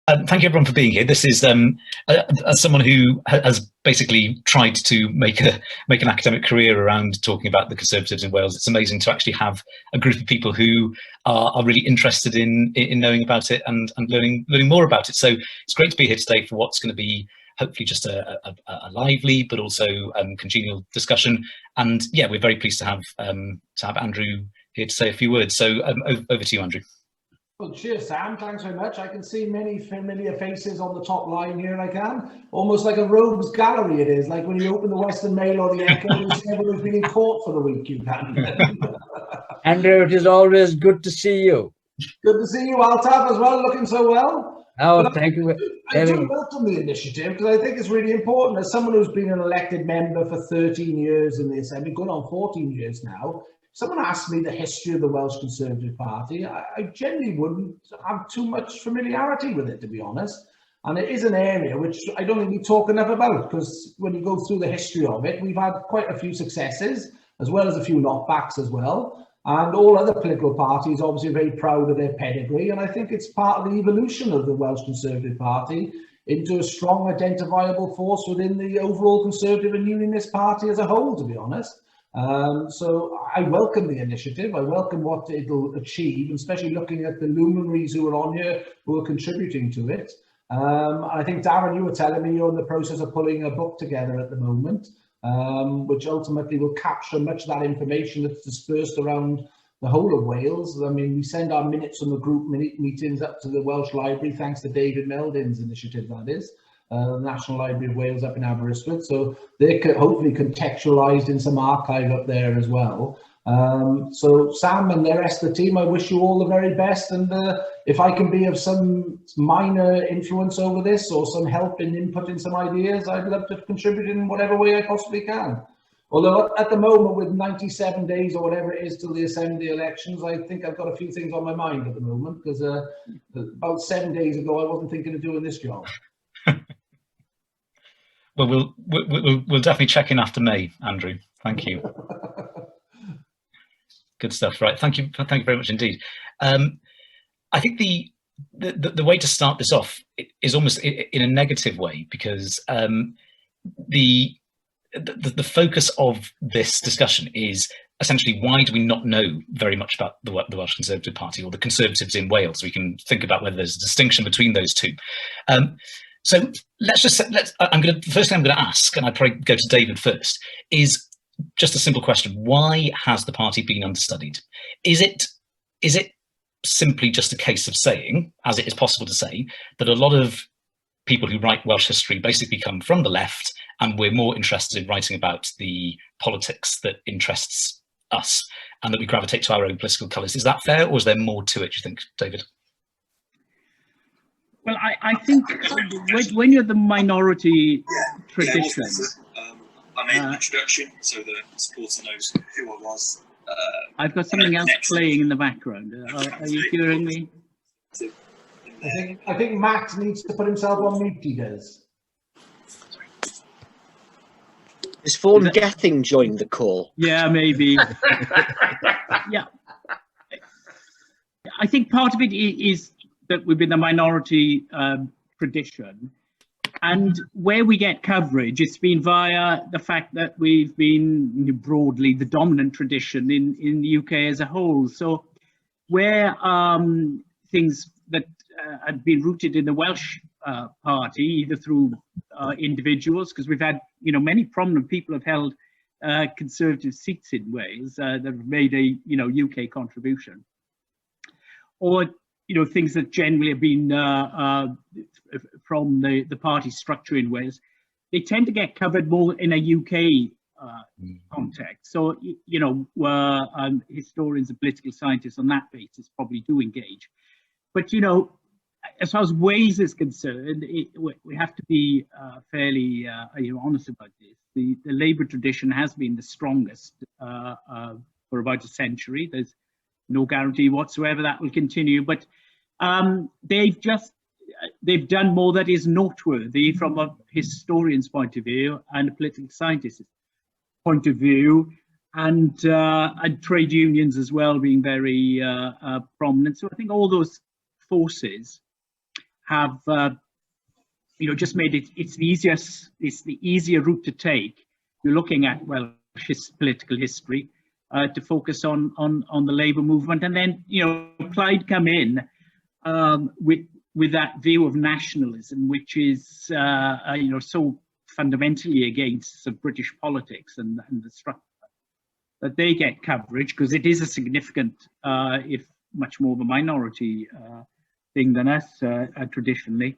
Thank you everyone for being here. This is as someone who has basically tried to make an academic career around talking about the Conservatives in Wales. It's amazing to actually have a group of people who are really interested in knowing about it and learning more about it. So it's great to be here today for what's going to be hopefully just a lively but also congenial discussion. And yeah, we're very pleased to have Andrew here to say a few words. So over to you, Andrew. Well, cheers, Sam. Thanks very much. I can see many familiar faces on the top line here. I can. Almost like a rogues gallery it is. Like when you open the Western Mail or the Echo, you see everyone who's been in court for the week, you can. Andrew, it is always good to see you. Good to see you, Altaf, as well, looking so well. Oh, thank you. I do welcome the initiative because I think it's really important. As someone who's been an elected member for 13 years in the Assembly, going on 14 years now, someone asked me the history of the Welsh Conservative Party. I generally wouldn't have too much familiarity with it, to be honest. And it is an area which I don't think we talk enough about, because when you go through the history of it, we've had quite a few successes, as well as a few knockbacks as well. And all other political parties obviously are very proud of their pedigree. And I think it's part of the evolution of the Welsh Conservative Party into a strong, identifiable force within the overall Conservative and Unionist Party as a whole, to be honest. So I welcome the initiative. I welcome what it'll achieve, especially looking at the luminaries who are on here, who are contributing to it. I think, Darren, you were telling me you're in the process of pulling a book together at the moment, which ultimately will capture much of that information that's dispersed around the whole of Wales. I mean, we send our minutes from the group meetings up to the Welsh Library, thanks to David Melding's initiative, that is. The National Library of Wales up in Aberystwyth, so they're hopefully contextualised in some archive up there as well. So Sam and the rest of the team, I wish you all the very best, and if I can be of some minor influence over this or some help in inputting some ideas, I'd love to contribute in whatever way I possibly can. Although at the moment, with 97 days or whatever it is till the Assembly elections, I think I've got a few things on my mind at the moment, because about 7 days ago I wasn't thinking of doing this job. Well, we'll definitely check in after May, Andrew. Thank you. Good stuff. Right. Thank you very much indeed. I think the way to start this off is almost in a negative way, because the focus of this discussion is essentially, why do we not know very much about the Welsh Conservative Party or the Conservatives in Wales? We can think about whether there's a distinction between those two. So the first thing I'm going to ask, and I'd probably go to David first, is just a simple question: why has the party been understudied? Is it simply just a case of saying, as it is possible to say, that a lot of people who write Welsh history basically come from the left, and we're more interested in writing about the politics that interests us, and that we gravitate to our own political colours? Is that fair, or is there more to it, do you think, David? Well, I think when you're the minority tradition... I made an introduction so the supporter knows who I was. I've got something else playing in the background. Are you hearing me? I think Matt needs to put himself on mute, he does. Has Vaughan Gething joined the call? Yeah, maybe. Yeah. I think part of it is that we've been the minority tradition, and where we get coverage, it's been via the fact that we've been broadly the dominant tradition in the UK as a whole. So where things that had been rooted in the Welsh party, either through individuals, because we've had, many prominent people have held Conservative seats in Wales that have made a, UK contribution, or things that generally have been from the party structure in Wales, they tend to get covered more in a UK context. So, historians and political scientists on that basis probably do engage. But, as far as Wales is concerned, we have to be fairly honest about this. The Labour tradition has been the strongest for about a century. There's no guarantee whatsoever that will continue, but they've done more that is noteworthy from a historian's point of view and a political scientist's point of view, and trade unions as well being very prominent. So I think all those forces have just made it's the easier route to take. You're looking at Welsh political history to focus on the Labour movement, and then Plaid come in with that view of nationalism, which is so fundamentally against British politics and the structure, that they get coverage because it is a significant, if much more of a minority thing than us traditionally.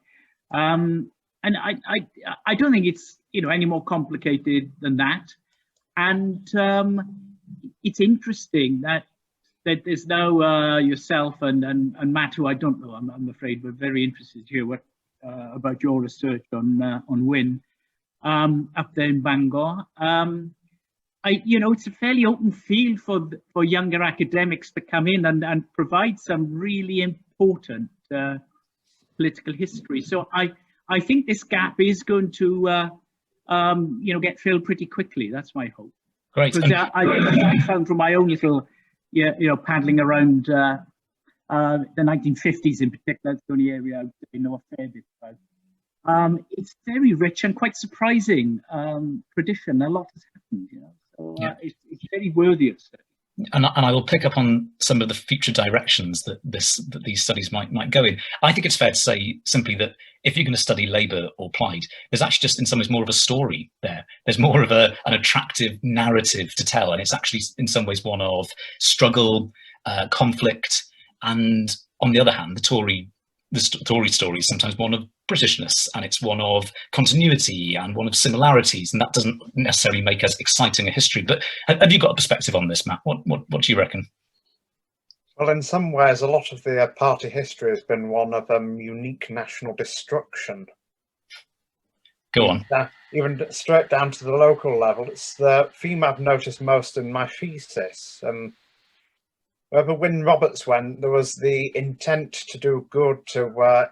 And I don't think it's any more complicated than that. And it's interesting that there's now yourself and Matt, who I don't know. I'm afraid we're very interested to hear what about your research on Wyn up there in Bangor. It's a fairly open field for younger academics to come in and provide some really important political history. So I think this gap is going to get filled pretty quickly. That's my hope. Great. Because I found from my own little paddling around the 1950s in particular, that's the only area I know a fair bit about. It's very rich and quite surprising tradition. A lot has happened, so it's very worthy of study. And I will pick up on some of the future directions that these studies might go in. I think it's fair to say simply that if you're going to study Labour or Plaid, there's actually just in some ways more of a story there. There's more of an attractive narrative to tell, and it's actually in some ways one of struggle, conflict, and on the other hand, the Tory story is sometimes one of Britishness, and it's one of continuity and one of similarities, and that doesn't necessarily make as exciting a history. But have you got a perspective on this, Matt? What do you reckon? Well, in some ways, a lot of the party history has been one of unique national destruction. Go on. Even straight down to the local level. It's the theme I've noticed most in my thesis. Wherever Wyn Roberts went, there was the intent to do good, to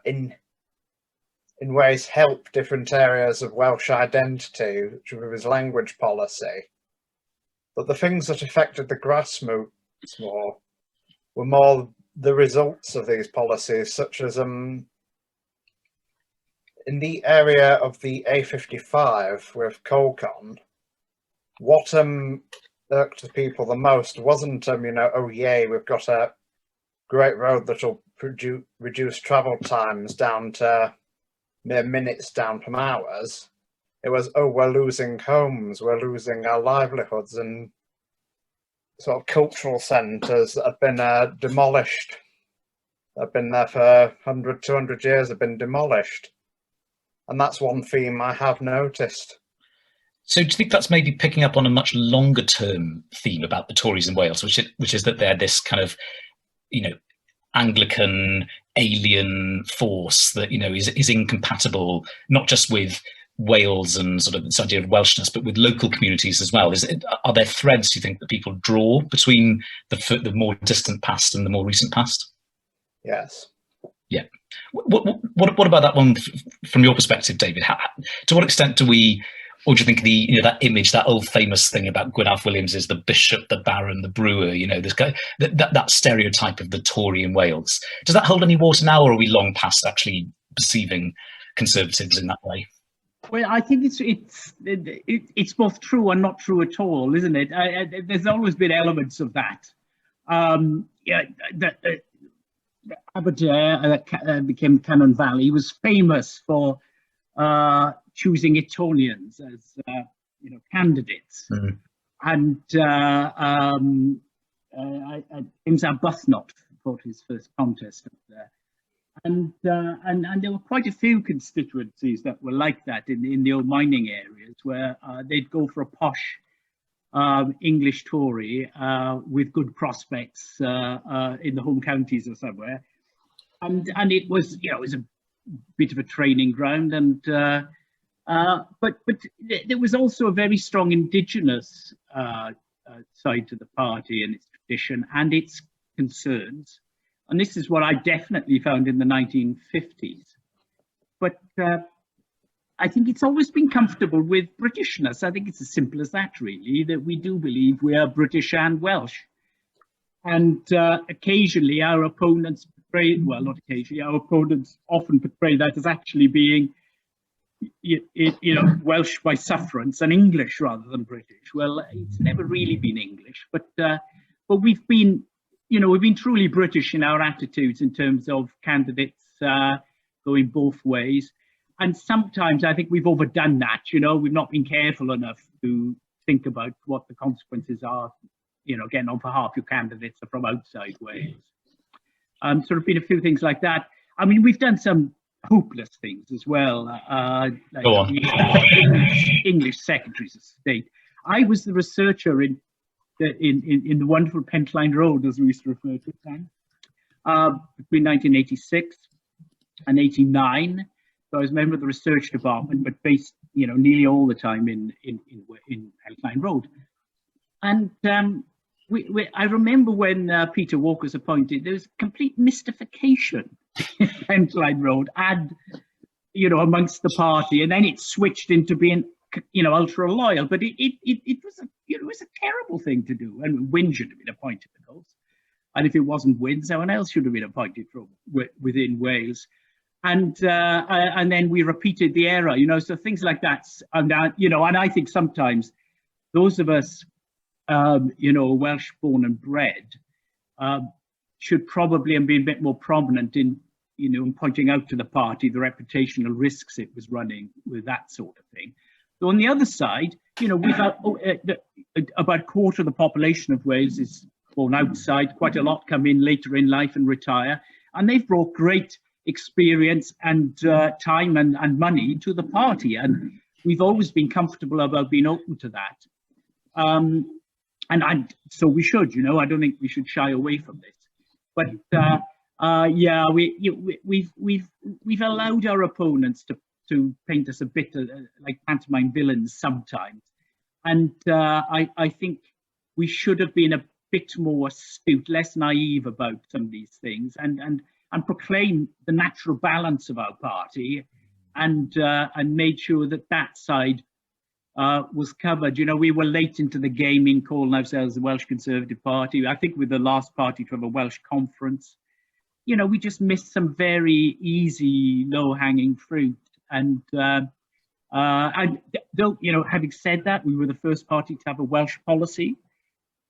in ways help different areas of Welsh identity, which was his language policy. But the things that affected the grassroots more were more the results of these policies, such as in the area of the A55 with Colcon, what irked the people the most wasn't, oh yay, we've got a great road that'll reduce travel times down to mere minutes down from hours. It was, oh, we're losing homes, we're losing our livelihoods, and sort of cultural centres that have been demolished. They've been there for 100, 200 years, have been demolished. And that's one theme I have noticed. So do you think that's maybe picking up on a much longer term theme about the Tories in Wales, which is that they're this kind of, Anglican alien force that, is incompatible, not just with Wales and sort of this idea of Welshness, but with local communities as well? Are there threads, you think, that people draw between the more distant past and the more recent past? Yes. Yeah. What about that one from your perspective, David? To what extent do you think that image, that old famous thing about Gwyneth Williams is the bishop, the baron, the brewer, this guy, that stereotype of the Tory in Wales, does that hold any water now, or are we long past actually perceiving Conservatives in that way? Well, I think it's both true and not true at all, isn't it? There's always been elements of that. Aberdare became Cannon Valley, was famous for choosing Etonians as candidates, and James Arbuthnot fought his first contest up there, and there were quite a few constituencies that were like that in the old mining areas, where they'd go for a posh English Tory with good prospects in the home counties or somewhere, and it was it was a bit of a training ground, and but there was also a very strong indigenous side to the party and its tradition and its concerns, and this is what I definitely found in the 1950s. But I think it's always been comfortable with Britishness. I think it's as simple as that, really, that we do believe we are British and Welsh. And occasionally our opponents portray, well, not occasionally, our opponents often portray that as actually being, you know, Welsh by sufferance and English rather than British. Well, it's never really been English, but we've been, you know, we've been truly British in our attitudes in terms of candidates going both ways. And sometimes I think we've overdone that, you know, we've not been careful enough to think about what the consequences are, you know, again, on half your candidates are from outside Wales. So there have been a few things like that. I mean, we've done some hopeless things as well. Like Go on. English secretaries of state. I was the researcher in the wonderful Pentline Road, as we used to refer to it then, between 1986 and 89. So I was a member of the research department, but based, you know, nearly all the time in Pentline Road. And I remember when Peter Walker was appointed, there was complete mystification in Pentline Road, and, you know, amongst the party, and then it switched into being, you know, ultra loyal. But it was a, you know, it was a terrible thing to do. And Wynne should have been appointed, of course. And if it wasn't Wynne, someone else should have been appointed from within Wales. And then we repeated the error, you know, so things like that. And you know, and I think sometimes those of us, you know, Welsh born and bred, should probably be a bit more prominent in, you know, in pointing out to the party the reputational risks it was running with that sort of thing. So on the other side, you know, we've had about a quarter of the population of Wales is born outside, quite a lot come in later in life and retire, and they've brought great experience and time and money to the party, and we've always been comfortable about being open to that. And so we should, you know, I don't think we should shy away from this. But yeah, we've allowed our opponents to paint us a bit like pantomime villains sometimes, and I think we should have been a bit more astute, less naive about some of these things, and proclaim the natural balance of our party, and made sure that that side was covered. You know, we were late into the game in calling ourselves the Welsh Conservative Party. I think we're the last party to have a Welsh conference. You know, we just missed some very easy, low-hanging fruit. And you know, having said that, we were the first party to have a Welsh policy.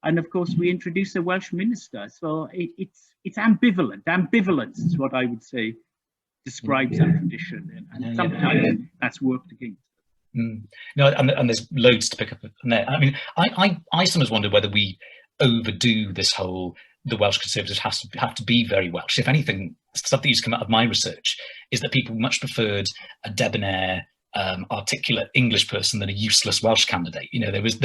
And of course, we introduced a Welsh minister. So it's ambivalent. Ambivalence is what I would say describes our tradition, and sometimes that's worked against. No, and there's loads to pick up on there. I mean, I sometimes wonder whether we overdo this whole, the Welsh Conservatives have to be very Welsh. If anything, stuff that used to come out of my research is that people much preferred a debonair, articulate English person than a useless Welsh candidate. You know, there was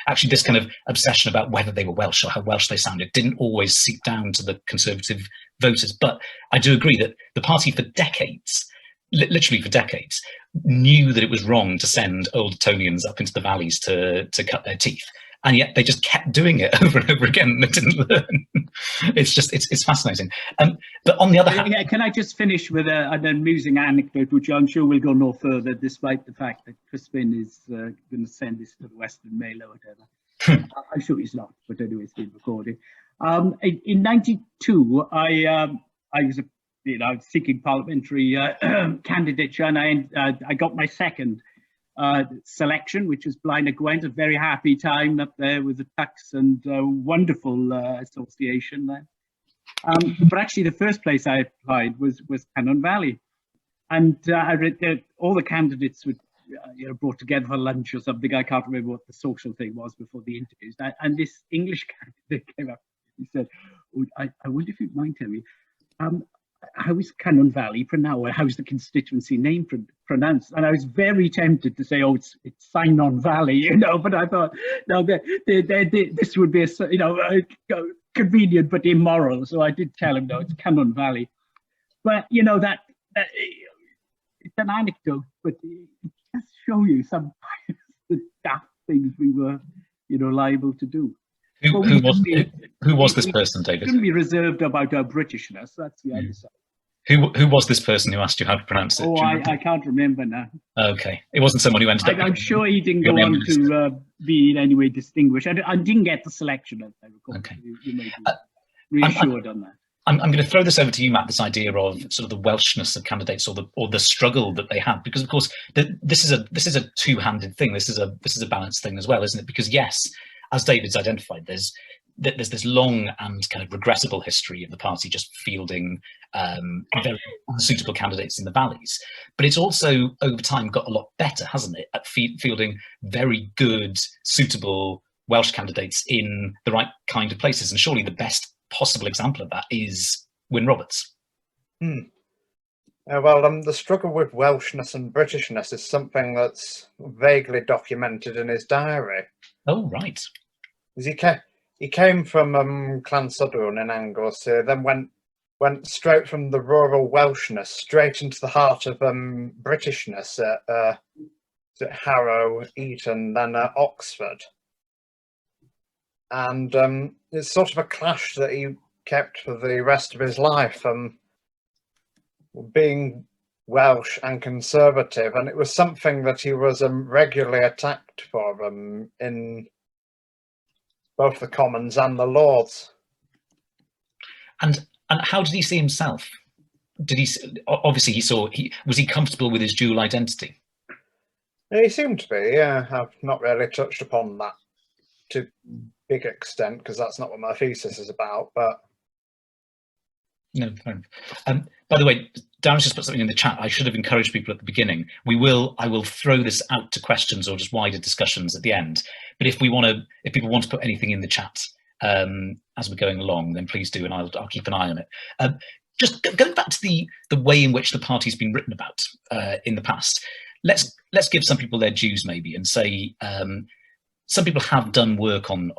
actually this kind of obsession about whether they were Welsh or how Welsh they sounded didn't always seep down to the Conservative voters. But I do agree that the party for decades, literally for decades, knew that it was wrong to send old Etonians up into the valleys to cut their teeth. And yet they just kept doing it over and over again, and they didn't learn. It's just, it's fascinating. But on the other hand... Yeah, can I just finish with an amusing anecdote, which I'm sure will go no further, despite the fact that Crispin is going to send this to the Western Mail or whatever. I'm sure he's not, but anyway, it's been recorded. In '92, I was seeking parliamentary candidature, and I got my second selection, which was Blaenau Gwent, a very happy time up there with the Tucks and wonderful association there. But actually, the first place I applied was Cannon Valley, and I read all the candidates were brought together for lunch or something. I can't remember what the social thing was before the interviews. And this English candidate came up. He said, oh, I wonder if you'd mind telling me, how is Cannon Valley pronounced? How's the constituency name pronounced? And I was very tempted to say, oh, it's Cynon Valley, you know, but I thought, no, this would be convenient but immoral. So I did tell him, no, it's Cannon Valley. But, you know, that it's an anecdote, but it does show you sometimes the daft things we were, you know, liable to do. Who was this person, David? Shouldn't be reserved about our Britishness. That's the other side. Who was this person who asked you how to pronounce it? Oh, I can't remember now. Okay, it wasn't someone who ended up. I'm sure he didn't go on to be in any way distinguished. I didn't get the selection, as I recall. Okay. You may be reassured on that. I'm going to throw this over to you, Matt. This idea of sort of the Welshness of candidates, or the struggle that they had, because of course this is a two-handed thing. This is a balanced thing as well, isn't it? Because yes, as David's identified, there's this long and kind of regrettable history of the party just fielding very unsuitable candidates in the valleys, but it's also over time got a lot better, hasn't it, at fielding very good, suitable Welsh candidates in the right kind of places. And surely the best possible example of that is Wyn Roberts. Well, the struggle with Welshness and Britishness is something that's vaguely documented in his diary. Oh, right. He came from Llansadwrn in Anglesey, then went straight from the rural Welshness straight into the heart of Britishness at Harrow, Eton, then Oxford. And it's sort of a clash that he kept for the rest of his life, being Welsh and Conservative, and it was something that he was regularly attacked for in both the Commons and the Lords. And how did he see himself? Did he obviously was he comfortable with his dual identity? He seemed to be. Yeah, I've not really touched upon that to big extent because that's not what my thesis is about. But no, fair enough. By the way, Darren's just put something in the chat. I should have encouraged people at the beginning. I will throw this out to questions or just wider discussions at the end. But if people want to put anything in the chat as we're going along, then please do, and I'll keep an eye on it. Just going back to the way in which the party's been written about in the past, let's give some people their dues maybe and say some people have done work on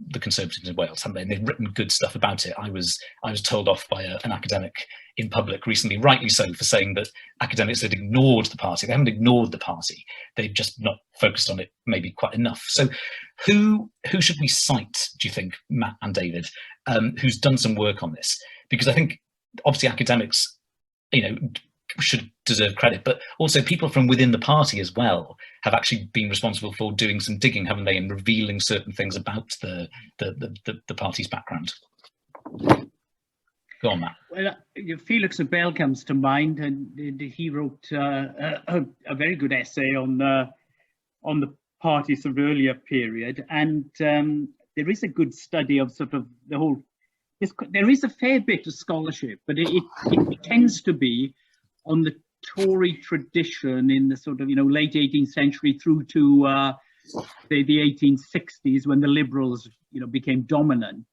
the Conservatives in Wales, haven't they? And they've written good stuff about it. I was told off by an academic in public recently, rightly so, for saying that academics had ignored the party. They haven't ignored the party. They've just not focused on it maybe quite enough. So who should we cite, do you think, Matt and David, who's done some work on this? Because I think obviously academics, should deserve credit, but also people from within the party as well have actually been responsible for doing some digging, haven't they, and revealing certain things about the party's background. Go on, Matt. Well, Felix Abel comes to mind, and he wrote a very good essay on the party's sort of earlier period, and there is a good study of sort of the whole. There is a fair bit of scholarship, but it tends to be on the Tory tradition in the sort of late 18th century through to the 1860s, when the Liberals became dominant.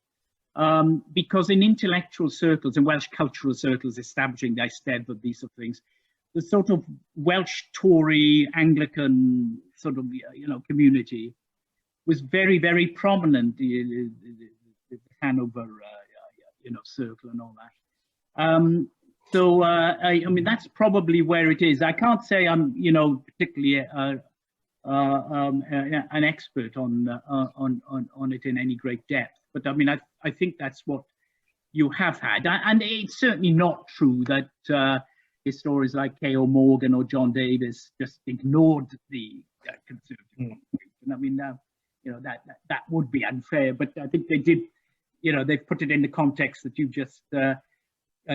Because in intellectual circles and Welsh cultural circles establishing the stead of these sort of things, the sort of Welsh Tory Anglican sort of community was very, very prominent. The Hanover circle and all that. So I mean that's probably where it is. I can't say I'm particularly an expert on it in any great depth, but I mean I think that's what you have had, and it's certainly not true that historians like K.O. Morgan or John Davis just ignored the Conservative movement. And I mean that would be unfair, but I think they did. They've put it in the context that you just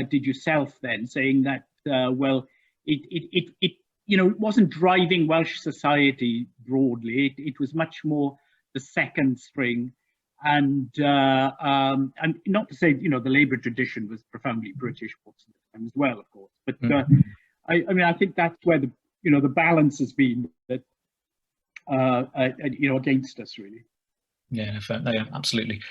did yourself, then saying that well, it wasn't driving Welsh society broadly. It was much more the second string, and not to say the Labour tradition was profoundly British most of the time as well, of course. But I mean I think that's where the the balance has been that against us really. Yeah, fair. No, yeah, absolutely.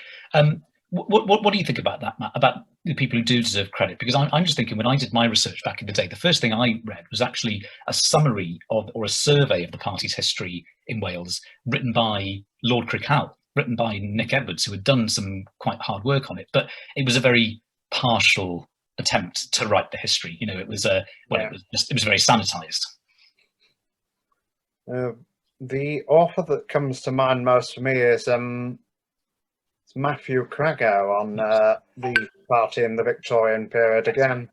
What do you think about that, Matt? About the people who do deserve credit? Because I'm just thinking, when I did my research back in the day, the first thing I read was actually a summary of, or a survey of, the party's history in Wales, written by Lord Crickhowell, written by Nick Edwards, who had done some quite hard work on it. But it was a very partial attempt to write the history. It was it was very sanitized. The author that comes to mind most for me is Matthew Cragow on the party in the Victorian period again.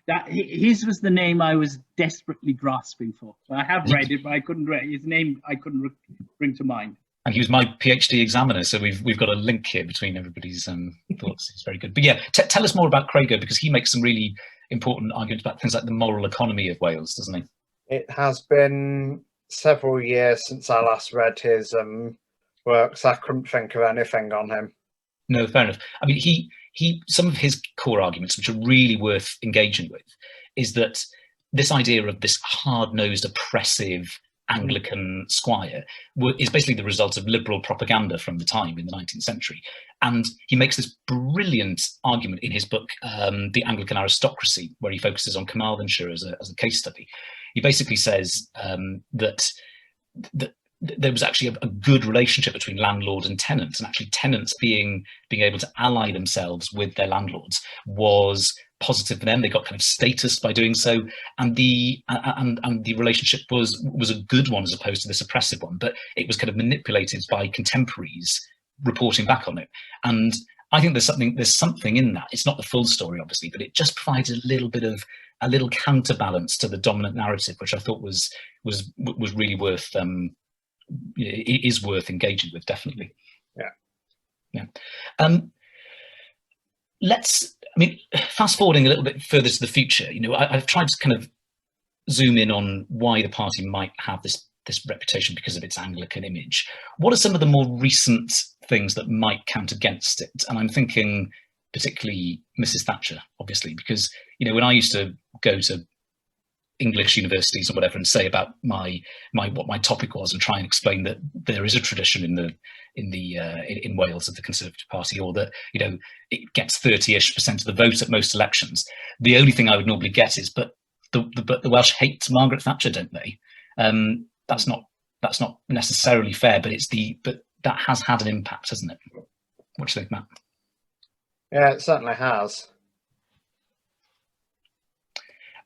That his was the name I was desperately grasping for. So I have read it, but I couldn't read his name. I couldn't bring to mind. And he was my PhD examiner, so we've got a link here between everybody's thoughts. It's very good. But yeah, tell us more about Craigo, because he makes some really important arguments about things like the moral economy of Wales, doesn't he? It has been several years since I last read his works. I couldn't think of anything on him. No, fair enough. I mean, he some of his core arguments, which are really worth engaging with, is that this idea of this hard-nosed, oppressive Anglican squire is basically the result of liberal propaganda from the time in the 19th century. And he makes this brilliant argument in his book, The Anglican Aristocracy, where he focuses on Carmarthenshire as a case study. He basically says that there was actually a good relationship between landlord and tenants, and actually tenants being able to ally themselves with their landlords was positive for them. They got kind of status by doing so, and the relationship was a good one as opposed to this oppressive one. But it was kind of manipulated by contemporaries reporting back on it. And I think there's something in that. It's not the full story, obviously, but it just provides a little counterbalance to the dominant narrative, which I thought was really worth it is worth engaging with, definitely. Yeah. Fast forwarding a little bit further to the future, I've tried to kind of zoom in on why the party might have this reputation because of its Anglican image. What are some of the more recent things that might count against it? And I'm thinking particularly Mrs. Thatcher, obviously, because when I used to go to English universities or whatever and say about what my topic was and try and explain that there is a tradition in Wales of the Conservative Party, or that it gets 30-ish% of the vote at most elections, the only thing I would normally get is but the Welsh hate Margaret Thatcher, don't they? That's not necessarily fair, but that has had an impact, hasn't it? What do you think, Matt? Yeah, it certainly has.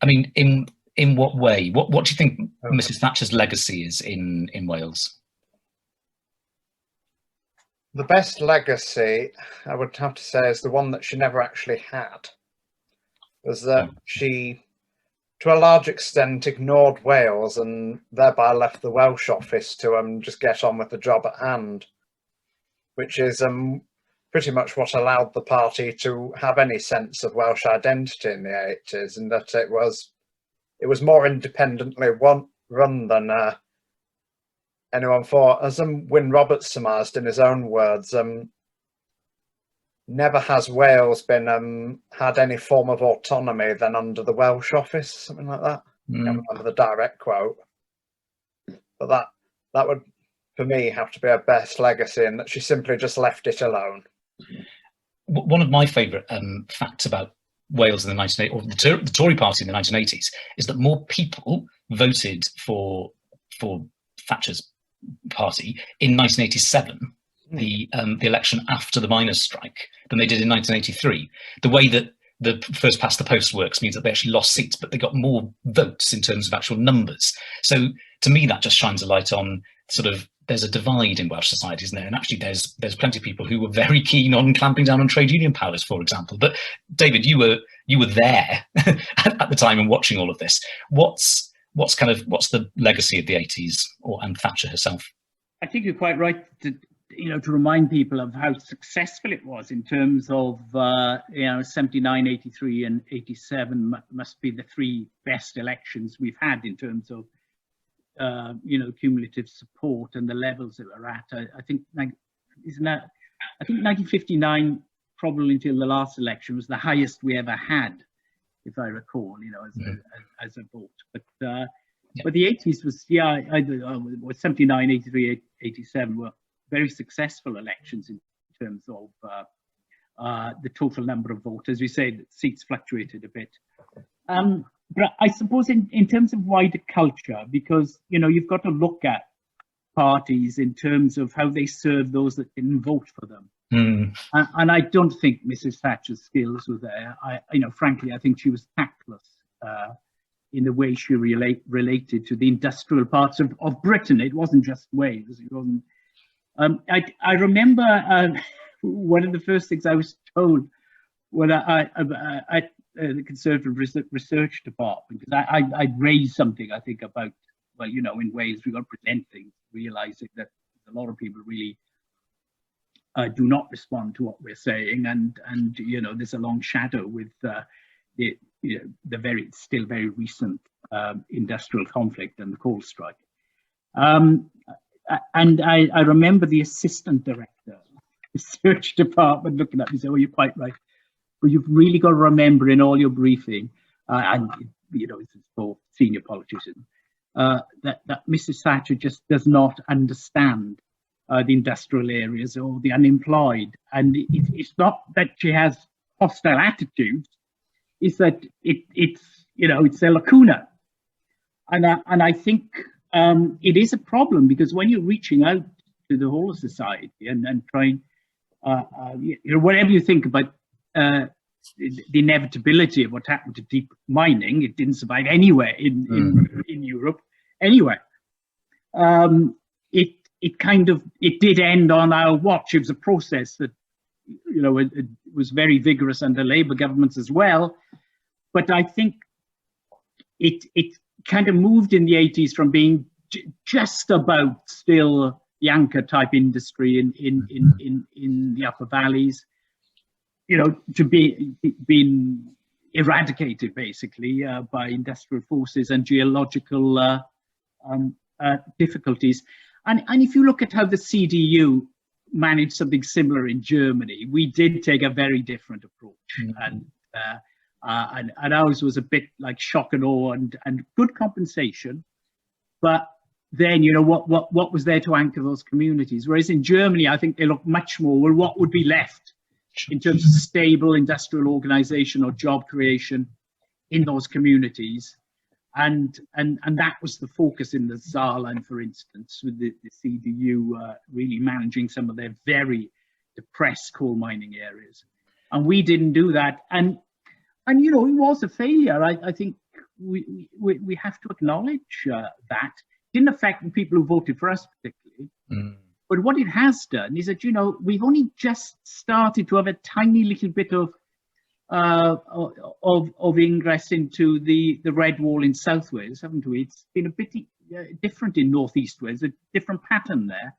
I mean, in what way? What do you think Mrs. Thatcher's legacy is in Wales? The best legacy, I would have to say, is the one that she never actually had. Was that she, to a large extent, ignored Wales and thereby left the Welsh office to just get on with the job at hand, which is pretty much what allowed the party to have any sense of Welsh identity in the 80s, and that it was more independently run than anyone thought. As Wyn Roberts surmised in his own words, never has Wales been had any form of autonomy than under the Welsh office, something like that. I can't remember the direct quote, but that would, for me, have to be her best legacy, and that she simply just left it alone. One of my favourite facts about Wales in the 1980s, or the Tory party in the 1980s, is that more people voted for Thatcher's party in 1987, the election after the miners' strike, than they did in 1983. The way that the first past the post works means that they actually lost seats, but they got more votes in terms of actual numbers. So to me, that just shines a light on sort of, there's a divide in Welsh society, isn't there? And actually there's plenty of people who were very keen on clamping down on trade union powers, for example. But David, you were there at the time and watching all of this. What's the legacy of the 80s and Thatcher herself? I think you're quite right to remind people of how successful it was in terms of 79, 83 and 87 must be the three best elections we've had in terms of cumulative support and the levels that we're at. I think 1959, probably until the last election, was the highest we ever had, if I recall, as a vote. But the 80s was, either 79, 83, 87 were very successful elections in terms of the total number of voters. We say that seats fluctuated a bit. But I suppose in terms of wider culture, because, you've got to look at parties in terms of how they serve those that didn't vote for them. And I don't think Mrs. Thatcher's skills were there. Frankly, I think she was tactless in the way she related to the industrial parts of Britain. It wasn't just Wales. It wasn't. I remember one of the first things I was told when I the Conservative Research Department, because I raised something, I think, about, in Wales we got to present things, realising that A lot of people really do not respond to what we're saying, and you know, there's a long shadow with the still very recent industrial conflict and the coal strike. And I remember the assistant director, research department, looking at me and saying, "Oh, you're quite right, but you've really got to remember in all your briefing," and you know, this is for senior politicians, that Mrs. Thatcher just does not understand the industrial areas or the unemployed, and it's not that she has hostile attitudes; it's that it's you know, it's a lacuna, and I think it is a problem, because when you're reaching out to the whole of society and trying, you know, whatever you think about the inevitability of what happened to deep mining, it didn't survive anywhere in Europe anyway. It did end on our watch. It was a process that, you know, it was very vigorous under Labour governments as well. But I think it kind of moved in the 80s from being just about still the anchor type industry in the upper valleys, you know, to being eradicated basically by industrial forces and geological difficulties. And if you look at how the CDU managed something similar in Germany, we did take a very different approach, and ours was a bit like shock and awe and good compensation, but then, you know, what was there to anchor those communities? Whereas in Germany, I think they look much more, well, what would be left in terms of stable industrial organization or job creation in those communities? And that was the focus in the Saarland, for instance, with the CDU really managing some of their very depressed coal mining areas. And we didn't do that. And you know, it was a failure. I think we have to acknowledge that. It didn't affect the people who voted for us particularly. But what it has done is that, you know, we've only just started to have a tiny little bit of ingress into the Red Wall in South Wales, haven't we? It's been a bit different in North East Wales, a different pattern there.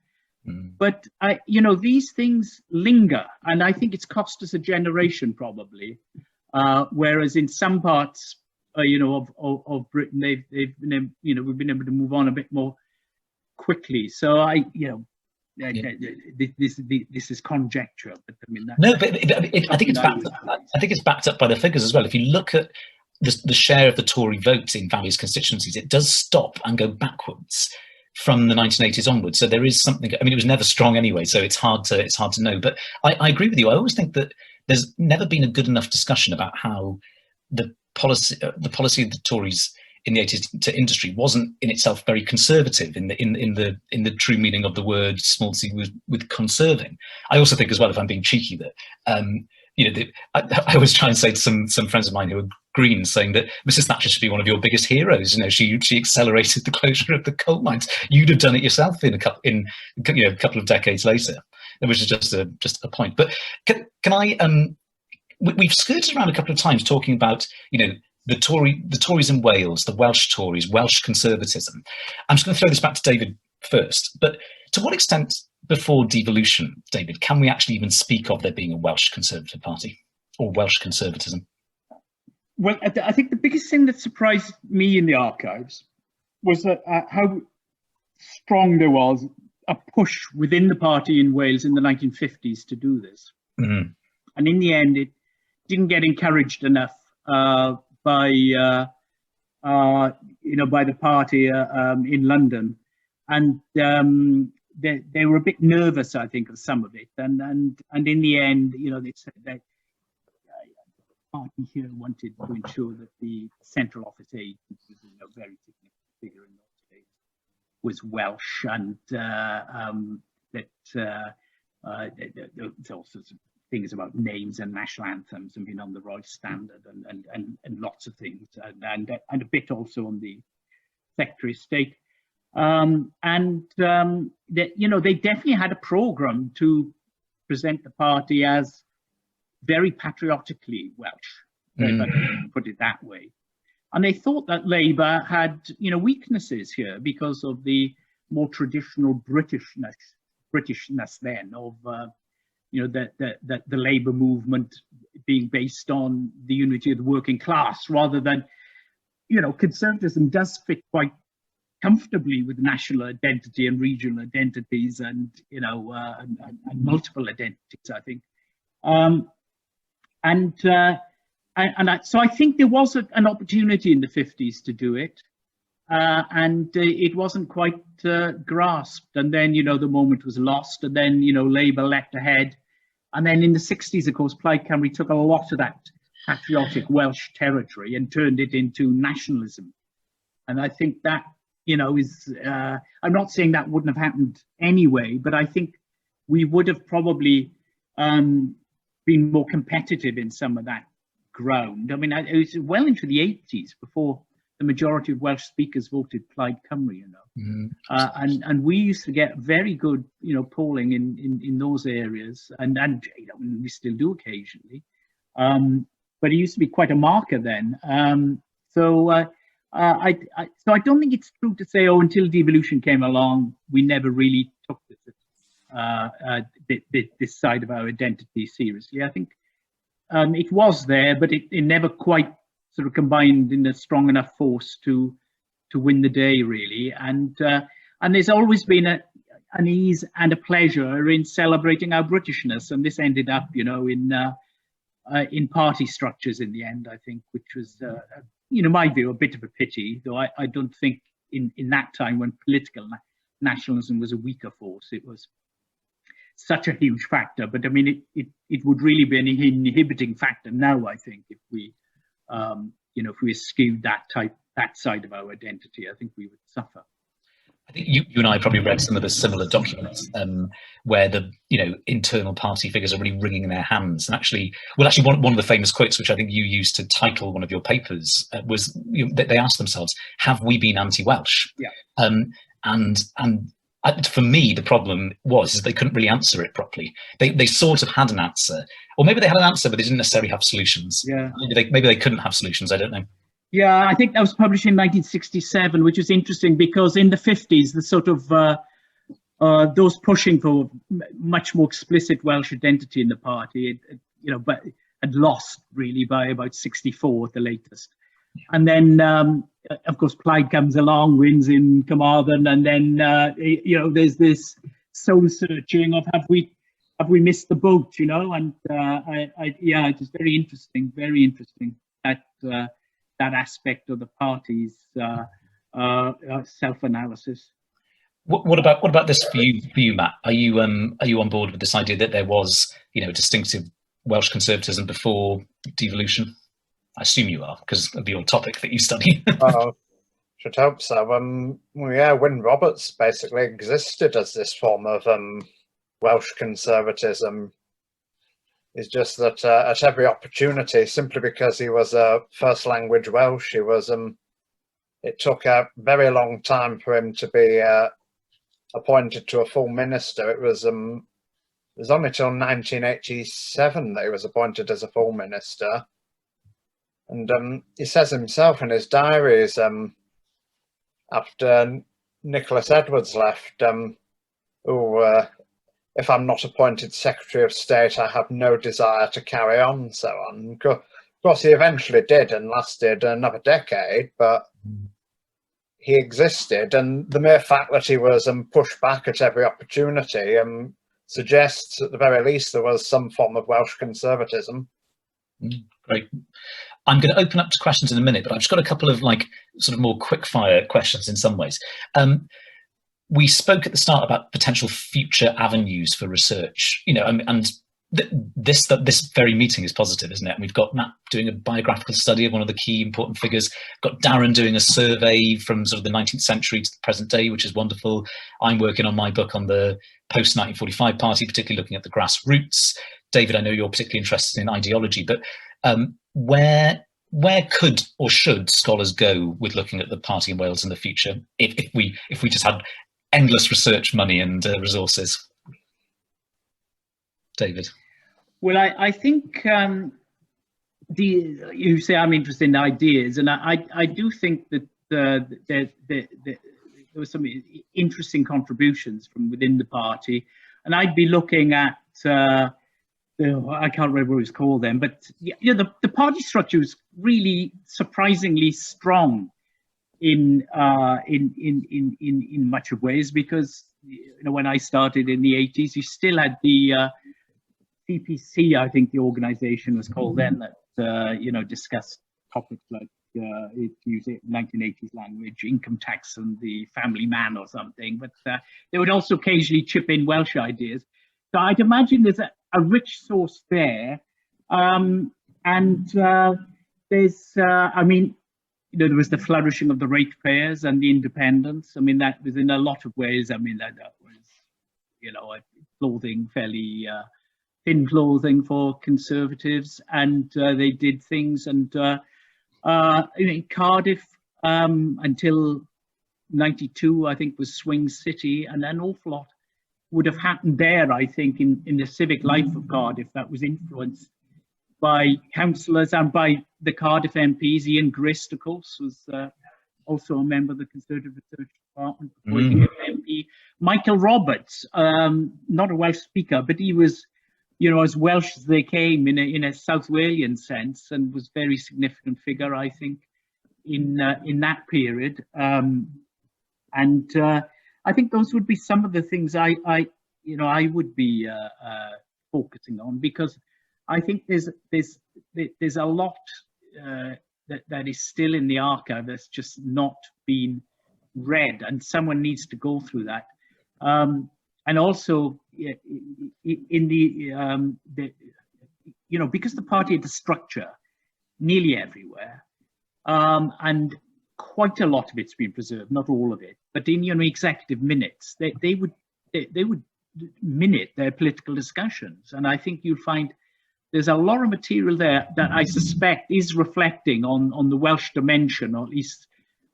But, you know, these things linger, and I think it's cost us a generation probably. Whereas in some parts, you know, of Britain, they've been, you know, we've been able to move on a bit more quickly. So you know, this is conjecture, but I mean, no, but I think it's backed up by the figures as well. If you look at the share of the Tory vote in various constituencies, it does stop and go backwards from the 1980s onwards. So there is something. I mean, it was never strong anyway, so it's hard to know. But I agree with you. I always think that there's never been a good enough discussion about how the policy of the Tories in the 80s to industry wasn't in itself very conservative in the true meaning of the word, small c with conserving. I also think as well, if I'm being cheeky, that you know, I always try and say to some friends of mine who are Greens, saying that Mrs. Thatcher should be one of your biggest heroes. You know, she accelerated the closure of the coal mines. You'd have done it yourself in a couple of decades later. Which is just a point. But can I? We've skirted around a couple of times talking about, you know, the Tories in Wales, the Welsh Tories, Welsh Conservatism. I'm just going to throw this back to David first. But to what extent, before devolution, David, can we actually even speak of there being a Welsh Conservative Party or Welsh Conservatism? Well, I think the biggest thing that surprised me in the archives was that how strong there was a push within the party in Wales in the 1950s to do this. And in the end, it didn't get encouraged enough by you know, by the party in London, and they were a bit nervous, I think, of some of it, and in the end, you know, they said that the party here wanted to ensure that the central office aide, which was a very significant figure in those days, was Welsh, and that there's all sorts of things about names and national anthems and being on the right standard and lots of things, and a bit also on the Secretary of State. That, you know, they definitely had a programme to present the party as very patriotically Welsh, if I can put it that way. And they thought that Labour had, you know, weaknesses here because of the more traditional Britishness Britishness then, of you know, the labour movement being based on the unity of the working class, rather than, you know, conservatism does fit quite comfortably with national identity and regional identities, and, you know, and multiple identities, I think. So I think there was an opportunity in the 50s to do it, and it wasn't quite grasped. And then, you know, the moment was lost, and then, you know, Labour leapt ahead. And then in the 60s, of course, Plaid Cymru took a lot of that patriotic Welsh territory and turned it into nationalism. And I think that, you know, is, I'm not saying that wouldn't have happened anyway, but I think we would have probably been more competitive in some of that ground. I mean, it was well into the 80s before the majority of Welsh speakers voted Plaid Cymru, you know. And we used to get very good, you know, polling in those areas, and you know, we still do occasionally. But it used to be quite a marker then. So I don't think it's true to say, oh, until devolution came along, we never really took this side of our identity seriously. I think it was there, but it never quite sort of combined in a strong enough force to win the day, really. And there's always been an ease and a pleasure in celebrating our Britishness, and this ended up, you know, in party structures in the end, I think, which was, you know, my view, a bit of a pity, though I don't think in that time when political nationalism was a weaker force, it was such a huge factor. But I mean, it would really be an inhibiting factor now, I think, if we, you know, if we eschewed that side of our identity, I think we would suffer. I think you and I probably read some of the similar documents where the, you know, internal party figures are really wringing their hands. And actually one of the famous quotes, which I think you used to title one of your papers, was, you know, they asked themselves, "Have we been anti-Welsh?" Yeah. And for me, the problem was they couldn't really answer it properly. They sort of had an answer, or maybe they had an answer, but they didn't necessarily have solutions. Yeah. Maybe they couldn't have solutions. I don't know. Yeah, I think that was published in 1967, which is interesting because in the 50s, the sort of those pushing for much more explicit Welsh identity in the party, you know, but had lost really by about 64 at the latest. And then, of course, Plaid comes along, wins in Carmarthen, and then you know, there's this soul searching of have we missed the boat, you know? And yeah, it is very interesting that aspect of the party's self-analysis. What about this for you, Matt? Are you on board with this idea that there was, you know, distinctive Welsh conservatism before devolution? I assume you are, because of your topic that you study. Oh, should hope so. Well, yeah, Wyn Roberts basically existed as this form of Welsh conservatism. It's just that at every opportunity, simply because he was a first language Welsh, he was. It took a very long time for him to be appointed to a full minister. It was only till 1987 that he was appointed as a full minister. And he says himself in his diaries, after Nicholas Edwards left, if I'm not appointed Secretary of State, I have no desire to carry on, so on. Of course, he eventually did and lasted another decade, but he existed, and the mere fact that he was pushed back at every opportunity suggests, at the very least, there was some form of Welsh conservatism. Great. I'm going to open up to questions in a minute, but I've just got a couple of like sort of more quick fire questions in some ways. We spoke at the start about potential future avenues for research, you know, and this very meeting is positive, isn't it? And we've got Matt doing a biographical study of one of the key important figures. Got Darren doing a survey from sort of the 19th century to the present day, which is wonderful. I'm working on my book on the post-1945 party, particularly looking at the grassroots. David, I know you're particularly interested in ideology, but where could or should scholars go with looking at the party in Wales in the future if we just had endless research money and resources? David. Well, I think you say I'm interested in ideas, and I do think that the were some interesting contributions from within the party, and I'd be looking at I can't remember what it was called then, but the party structure was really surprisingly strong in much of ways, because when I started in the 80s, you still had the CPC, I think the organisation was called then, that discussed topics like, to use it 1980s language, income tax and the family man or something. But they would also occasionally chip in Welsh ideas. So I'd imagine there's a rich source there, and there's, there was the flourishing of the ratepayers and the independents. I mean, that was in a lot of ways. I mean, that was, clothing, fairly thin clothing for Conservatives, and they did things. And in Cardiff, until '92, I think, was swing city, and an awful lot would have happened there, I think, in the civic life of Cardiff that was influenced by councillors and by the Cardiff MPs. Ian Grist, of course, was also a member of the Conservative Research Department before he became MP. Michael Roberts, not a Welsh speaker, but he was, as Welsh as they came in a South Walian sense, and was a very significant figure, I think, in that period. I think those would be some of the things I would be focusing on, because I think there's a lot that is still in the archive that's just not been read, and someone needs to go through that. And also, in because the party had a structure nearly everywhere, and quite a lot of it's been preserved, not all of it, but in executive minutes, they would minute their political discussions, and I think you'll find there's a lot of material there that I suspect is reflecting on the Welsh dimension, or at least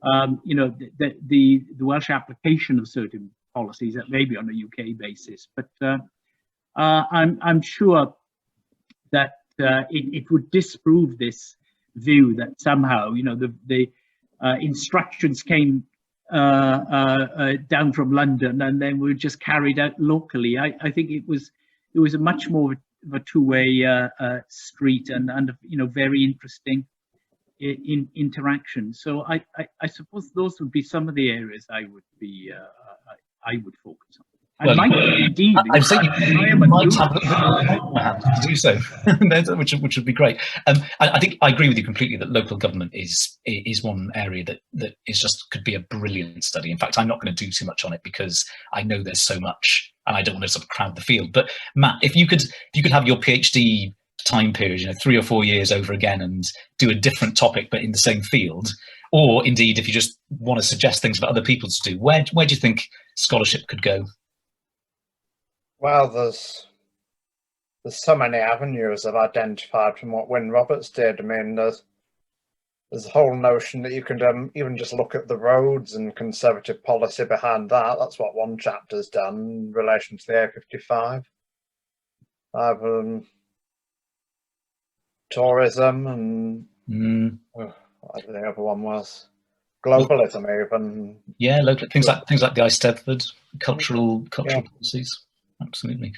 the Welsh application of certain policies, that may be on a UK basis. But I'm sure that it would disprove this view that somehow the instructions came down from London and then were just carried out locally. I think it was a much more of a two-way street, and very interesting interaction. So I suppose those would be some of the areas I would focus on. Well, indeed, I'm saying you might have to do so, which would be great. I think I agree with you completely that local government is one area that is just could be a brilliant study. In fact, I'm not going to do too much on it because I know there's so much, and I don't want to sort of crowd the field. But Matt, if you could have your PhD time period, 3 or 4 years over again, and do a different topic but in the same field, or indeed if you just want to suggest things for other people to do, where do you think scholarship could go? Well, there's so many avenues I've identified from what Wyn Roberts did. I mean, there's a whole notion that you can even just look at the roads and Conservative policy behind that. That's what one chapter's done in relation to the A55. I've tourism and what the other one was, globalism even. Yeah, local things like the Eisteddfod, cultural policies. Absolutely.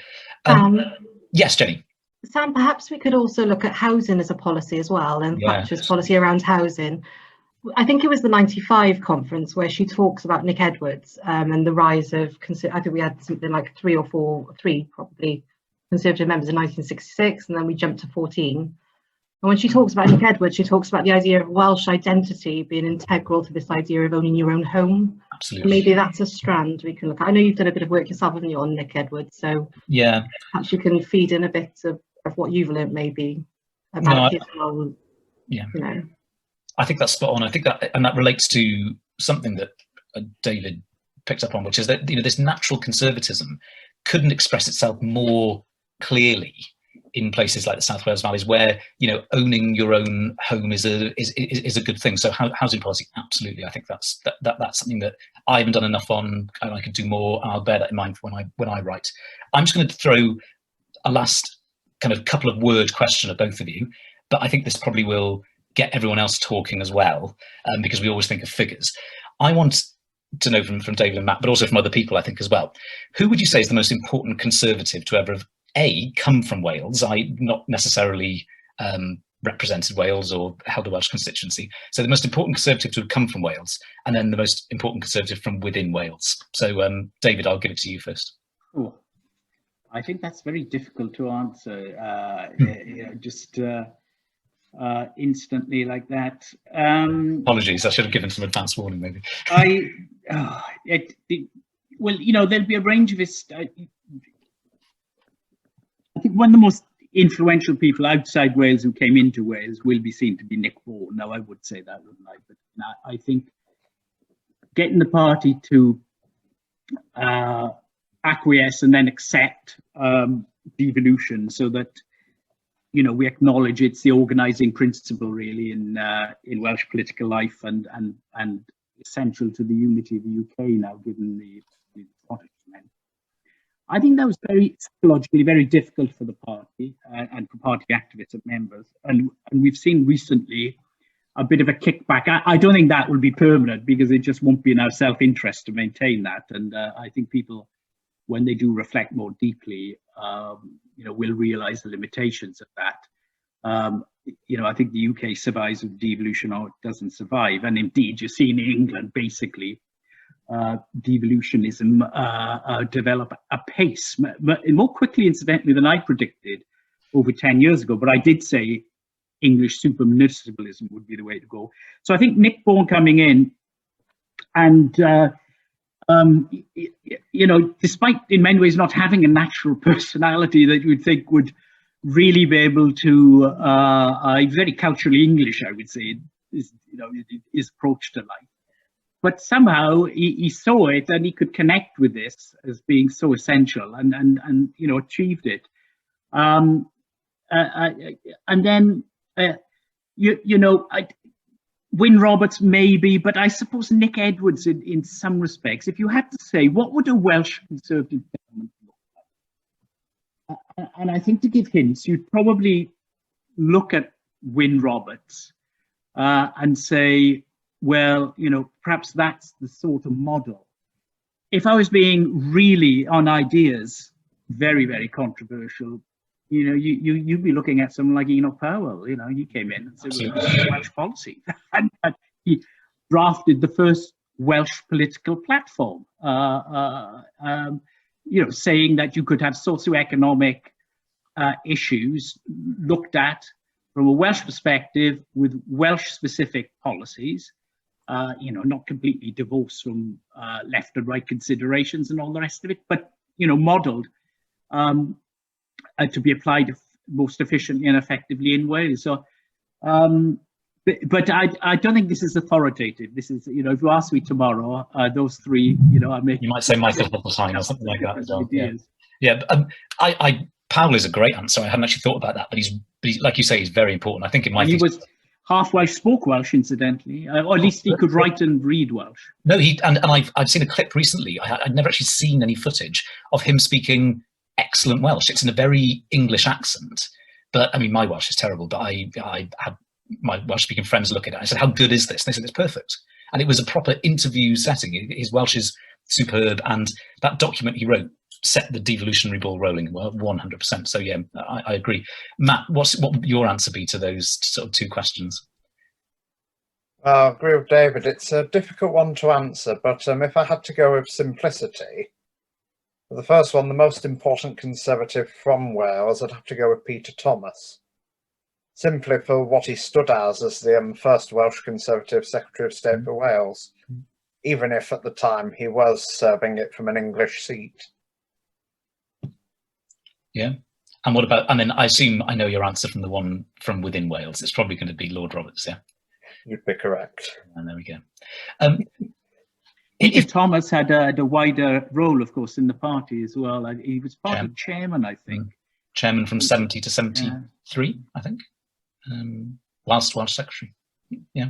Yes, Jenny. Sam, perhaps we could also look at housing as a policy as well, and Thatcher's policy around housing. I think it was the '95 conference where she talks about Nick Edwards and the rise of, I think we had something like three probably Conservative members in 1966, and then we jumped to 14. And when she talks about Nick Edwards, she talks about the idea of Welsh identity being integral to this idea of owning your own home. Absolutely. Maybe that's a strand we can look at. I know you've done a bit of work yourself, haven't you, on Nick Edwards? So yeah, perhaps you can feed in a bit of what you've learned maybe about his role. Yeah, I think that's spot on. I think that relates to something that David picked up on, which is that this natural conservatism couldn't express itself more clearly in places like the South Wales Valleys, where owning your own home is a good thing. So housing policy, absolutely. I think that's something that I haven't done enough on, and I could do more. And I'll bear that in mind when I write. I'm just going to throw a last kind of couple of word question at both of you, but I think this probably will get everyone else talking as well, because we always think of figures. I want to know from David and Matt, but also from other people, I think, as well. Who would you say is the most important Conservative to ever have, A, come from Wales, not necessarily represented Wales or held a Welsh constituency? So the most important Conservative to have come from Wales, and then the most important Conservative from within Wales. So David, I'll give it to you first. Oh, I think that's very difficult to answer, just instantly like that. Apologies, I should have given some advance warning, maybe. Well, there'll be a range of I think one of the most influential people outside Wales who came into Wales will be seen to be Nick Vaughan. Now, I would say that, wouldn't I? But I think getting the party to acquiesce and then accept devolution, so that we acknowledge it's the organising principle really in Welsh political life and essential to the unity of the UK now, given the Scottish Amendment. I think that was very psychologically very difficult for the party and for party activists and members, and we've seen recently a bit of a kickback. I don't think that will be permanent, because it just won't be in our self-interest to maintain that, and I think people, when they do reflect more deeply, will realise the limitations of that. I think the UK survives with devolution, or it doesn't survive, and indeed you're seeing in England basically devolutionism develop apace, more quickly, incidentally, than I predicted over 10 years ago. But I did say English super-municipalism would be the way to go. So I think Nick Vaughan coming in, and despite in many ways not having a natural personality that you would think would really be able to, very culturally English, I would say, his approach to life. But somehow he saw it, and he could connect with this as being so essential, and achieved it. And then Wyn Roberts maybe, but I suppose Nick Edwards in some respects. If you had to say, what would a Welsh Conservative government look like? And I think, to give hints, you'd probably look at Wyn Roberts and say, well, perhaps that's the sort of model. If I was being really, on ideas, very, very controversial, you'd be looking at someone like Enoch Powell. He came in and said, well, this is Welsh policy. and he drafted the first Welsh political platform, saying that you could have socioeconomic issues looked at from a Welsh perspective with Welsh-specific policies, not completely divorced from left and right considerations and all the rest of it, but, modelled to be applied most efficiently and effectively in Wales. So, but I don't think this is authoritative. This is, if you ask me tomorrow, those three, I make. You might say Michael Hopplesheim or something like that as well. Yeah. Powell is a great answer. I hadn't actually thought about that, but he's like you say, he's very important. I think it might. He was half Welsh, spoke Welsh, incidentally, or at least he could write and read Welsh. No, and I'd seen a clip recently. I'd never actually seen any footage of him speaking excellent Welsh. It's in a very English accent, but I mean, my Welsh is terrible, but I had my Welsh speaking friends look at it. I said, how good is this? And they said, it's perfect. And it was a proper interview setting. His Welsh is superb, and that document he wrote set the devolutionary ball rolling. Well, 100%. So yeah, I agree. Matt, what would your answer be to those sort of two questions? I agree with David. It's a difficult one to answer, but if I had to go with simplicity, for the first one, the most important Conservative from Wales, I'd have to go with Peter Thomas, simply for what he stood as the first Welsh Conservative Secretary of State for Wales, even if at the time he was serving it from an English seat. Yeah. And what about, and then I assume I know your answer from the one from within Wales. It's probably going to be Lord Roberts, yeah? You'd be correct. And there we go. Peter Thomas had a wider role, of course, in the party as well. He was part of chairman, I think. Chairman from 70 to 73, I think. Whilst secretary. Yeah.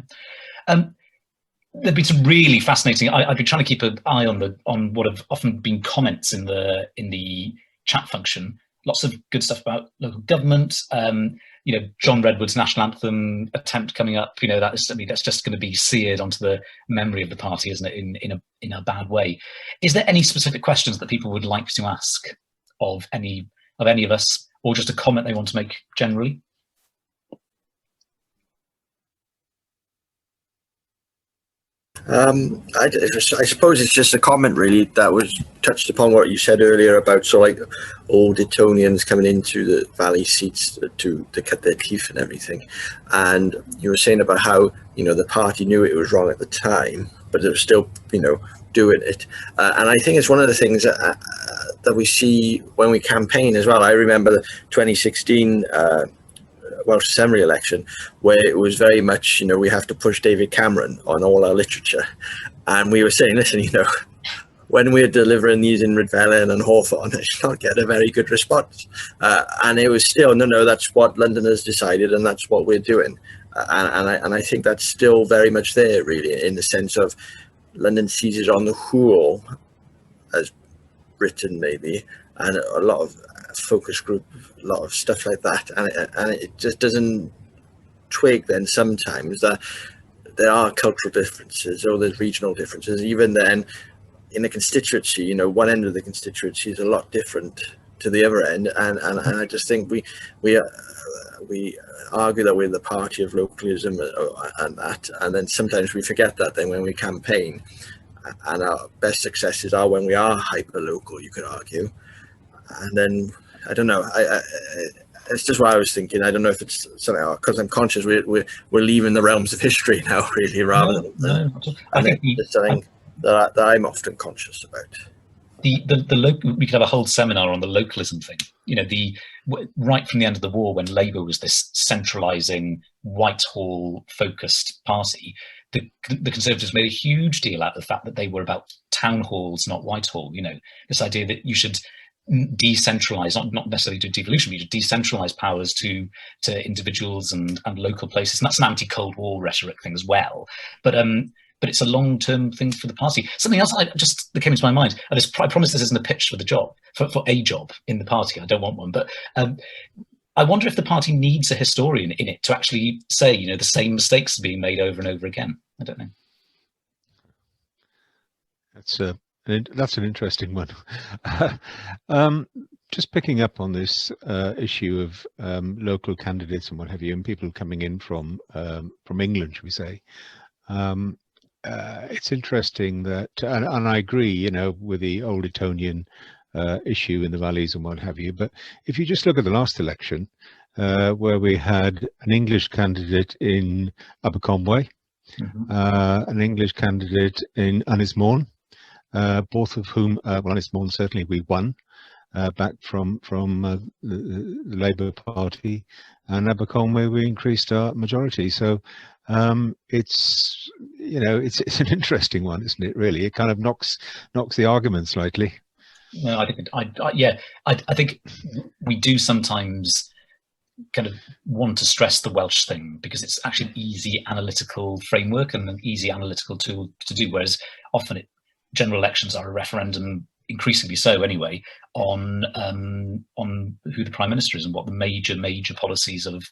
There'd be some really fascinating. I've been trying to keep an eye on what have often been comments in the chat function. Lots of good stuff about local government. John Redwood's national anthem attempt coming up, that's just going to be seared onto the memory of the party, isn't it, in a bad way. Is there any specific questions that people would like to ask of any of us, or just a comment they want to make generally? I suppose it's just a comment really that was touched upon what you said earlier about old Etonians coming into the valley seats to cut their teeth and everything, and you were saying about how the party knew it was wrong at the time, but it was still doing it, and I think it's one of the things that we see when we campaign as well. I remember the 2016 Welsh Assembly election, where it was very much, we have to push David Cameron on all our literature. And we were saying, listen, when we're delivering these in Rhydyfelin and Hawthorne, it's not get a very good response. And it was still, no, that's what Londoners decided and that's what we're doing. And I think that's still very much there, really, in the sense of London sees it on the whole as Britain, maybe, and a lot of focus group, a lot of stuff like that, and it just doesn't twig then sometimes that there are cultural differences or there's regional differences. Even then, in a constituency, one end of the constituency is a lot different to the other end, and I just think we argue that we're the party of localism and that, and then sometimes we forget that then when we campaign, and our best successes are when we are hyper local, you could argue. And then I don't know. It's just what I was thinking. I don't know if it's something because I'm conscious we're leaving the realms of history now, really, rather than. I think it's something that I'm often conscious about. The local. We could have a whole seminar on the localism thing. Right from the end of the war, when Labour was this centralising Whitehall focused party, the Conservatives made a huge deal out of the fact that they were about town halls, not Whitehall. This idea that you should decentralize, not necessarily do devolution, but you decentralize powers to individuals and local places. And that's an anti-Cold War rhetoric thing as well. But it's a long-term thing for the party. Something else that came into my mind, and I promise this isn't a pitch for the job, for a job in the party. I don't want one, but I wonder if the party needs a historian in it to actually say, the same mistakes are being made over and over again. I don't know. That's an interesting one. Just picking up on this issue of local candidates and what have you, and people coming in from England, should we say? It's interesting that, and I agree, with the old Etonian issue in the valleys and what have you. But if you just look at the last election, where we had an English candidate in Aberconwy, an English candidate in Ynys-Môn, both of whom, Ynys-Môn certainly we won back from the Labour Party, and Aberconwy we increased our majority. So it's it's an interesting one, isn't it? Really, it kind of knocks the argument slightly. No, I think we do sometimes kind of want to stress the Welsh thing because it's actually an easy analytical framework and an easy analytical tool to do, whereas often general elections are a referendum, increasingly so anyway, on who the Prime Minister is and what the major policies of